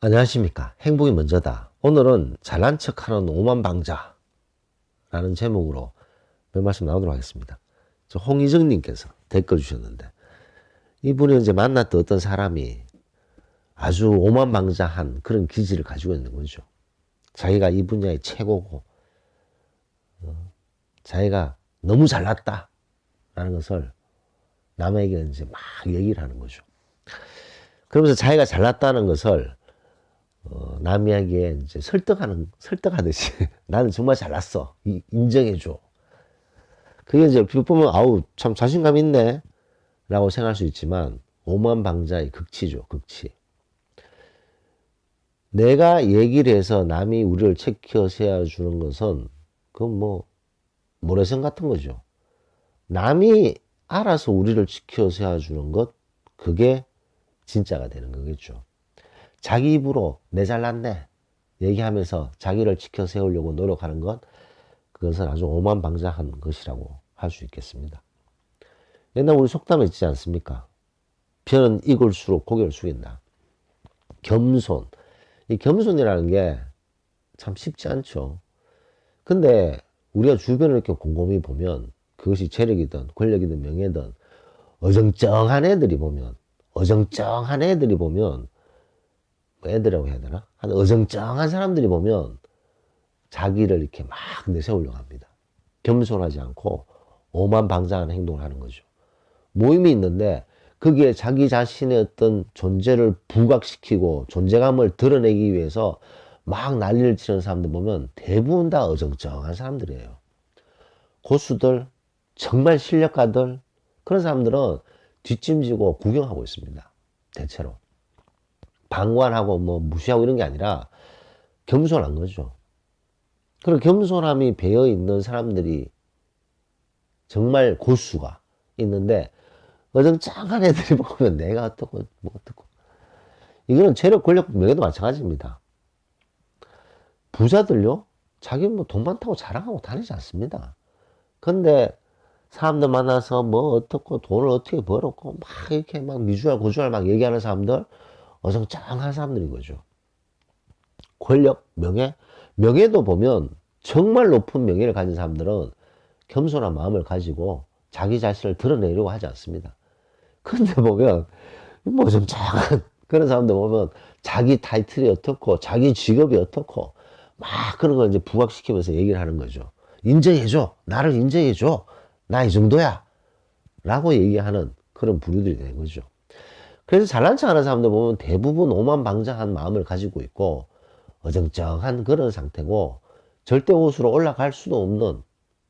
안녕하십니까. 행복이 먼저다. 오늘은 잘난 척하는 오만방자라는 제목으로 몇 말씀 나오도록 하겠습니다. 저 홍희정님께서 댓글 주셨는데, 이분이 이제 만났던 어떤 사람이 아주 오만방자한 그런 기질을 가지고 있는 거죠. 자기가 이 분야의 최고고, 자기가 너무 잘났다라는 것을 남에게 이제 막 얘기를 하는 거죠. 그러면서 자기가 잘났다는 것을 남에게 이제 설득하듯이 나는 정말 잘났어. 인정해줘. 그게 이제 보면, 아우, 참 자신감 있네. 라고 생각할 수 있지만, 오만방자의 극치죠, 극치. 내가 얘기를 해서 남이 우리를 체크어 세워주는 것은, 그건 뭐, 모래성 같은 거죠. 남이 알아서 우리를 지켜 세워주는 것, 그게 진짜가 되는 거겠죠. 자기 입으로 내 잘났네 얘기하면서 자기를 지켜 세우려고 노력하는 것, 그것은 아주 오만방자한 것이라고 할 수 있겠습니다. 옛날 우리 속담에 있지 않습니까? 편은 익을수록 고개를 숙인다. 겸손. 이 겸손이라는 게 참 쉽지 않죠. 근데 우리가 주변을 이렇게 곰곰이 보면, 그것이 재력이든 권력이든 명예든 어정쩡한 애들이 보면 애들이라고 해야 되나? 한 어정쩡한 사람들이 보면 자기를 이렇게 막 내세우려고 합니다. 겸손하지 않고 오만방자한 행동을 하는 거죠. 모임이 있는데 거기에 자기 자신의 어떤 존재를 부각시키고 존재감을 드러내기 위해서 막 난리를 치는 사람들 보면 대부분 다 어정쩡한 사람들이에요. 고수들, 정말 실력가들, 그런 사람들은 뒷짐지고 구경하고 있습니다. 대체로. 방관하고 뭐 무시하고 이런 게 아니라 겸손한 거죠. 그런 겸손함이 배어 있는 사람들이 정말 고수가 있는데, 어정쩡한 애들이 보면 내가 어떻고 뭐 어떻고, 이거는 재력 권력 명예도 마찬가지입니다. 부자들요, 자기 뭐 돈 많다고 자랑하고 다니지 않습니다. 근데 사람들 만나서 뭐 어떻고 돈을 어떻게 벌었고 막 이렇게 막 미주알 고주알 막 얘기하는 사람들, 어정쩡한 사람들인 거죠. 권력, 명예도 보면 정말 높은 명예를 가진 사람들은 겸손한 마음을 가지고 자기 자신을 드러내려고 하지 않습니다. 근데 보면 뭐 좀 작은 그런 사람들 보면 자기 타이틀이 어떻고 자기 직업이 어떻고 막 그런 걸 이제 부각시키면서 얘기를 하는 거죠. 인정해줘. 나를 인정해줘. 나 이 정도야. 라고 얘기하는 그런 부류들이 되는 거죠. 그래서 잘난 척 하는 사람들 보면 대부분 오만방자한 마음을 가지고 있고 어정쩡한 그런 상태고, 절대 옷으로 올라갈 수도 없는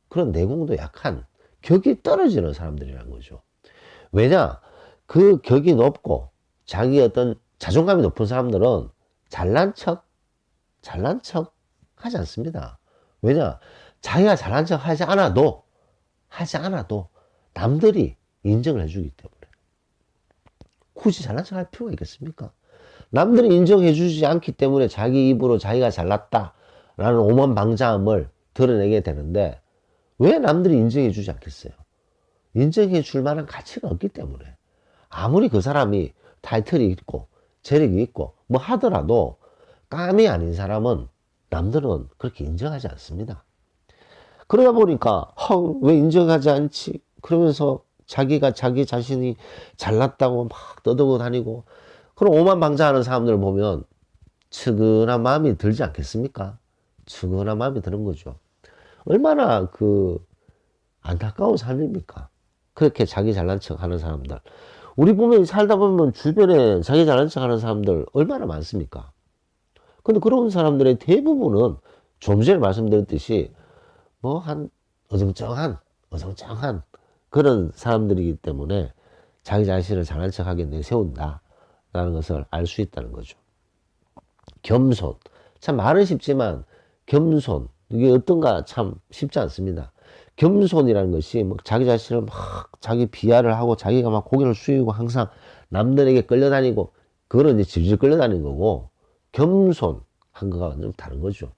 그런 내공도 약한, 격이 떨어지는 사람들이라는 거죠. 왜냐? 그 격이 높고 자기 어떤 자존감이 높은 사람들은 잘난 척 하지 않습니다. 왜냐? 자기가 잘난 척 하지 않아도 남들이 인정을 해주기 때문에. 굳이 잘난 척 할 필요가 있겠습니까? 남들이 인정해주지 않기 때문에 자기 입으로 자기가 잘났다라는 오만방자함을 드러내게 되는데, 왜 남들이 인정해주지 않겠어요? 인정해줄 만한 가치가 없기 때문에. 아무리 그 사람이 타이틀이 있고 재력이 있고 뭐 하더라도 깜이 아닌 사람은 남들은 그렇게 인정하지 않습니다. 그러다 보니까 왜 인정하지 않지? 그러면서 자기가 자기 자신이 잘났다고 막 떠들고 다니고, 그럼 오만방자하는 사람들을 보면 측은한 마음이 들지 않겠습니까? 측은한 마음이 드는 거죠. 얼마나 그 안타까운 삶입니까? 그렇게 자기 잘난 척 하는 사람들. 우리 보면 살다 보면 주변에 자기 잘난 척 하는 사람들 얼마나 많습니까? 근데 그런 사람들의 대부분은 좀 전에 말씀드렸듯이 뭐 한 어정쩡한 그런 사람들이기 때문에 자기 자신을 잘난 척하게 내세운다라는 것을 알 수 있다는 거죠. 겸손. 참 말은 쉽지만 겸손. 이게 어떤가 참 쉽지 않습니다. 겸손이라는 것이 뭐 자기 자신을 막 자기 비하를 하고 자기가 막 고개를 숙이고 항상 남들에게 끌려다니고, 그거는 이제 질질 끌려다니는 거고, 겸손한 거가 좀 다른 거죠.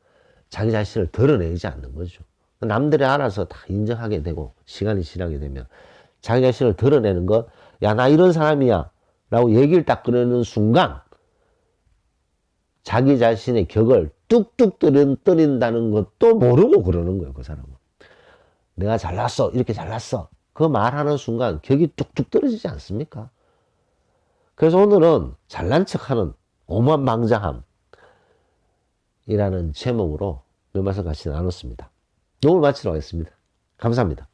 자기 자신을 드러내지 않는 거죠. 남들이 알아서 다 인정하게 되고, 시간이 지나게 되면 자기 자신을 드러내는 것, 야, 나 이런 사람이야 라고 얘기를 딱 꺼내는 순간 자기 자신의 격을 뚝뚝 떨린다는 것도 모르고 그러는 거예요, 그 사람은. 내가 잘났어, 이렇게 잘났어. 그 말하는 순간 격이 뚝뚝 떨어지지 않습니까? 그래서 오늘은 잘난 척하는 오만망장함이라는 제목으로 몇 말씀 같이 나눴습니다. 오늘 마치도록 하겠습니다. 감사합니다.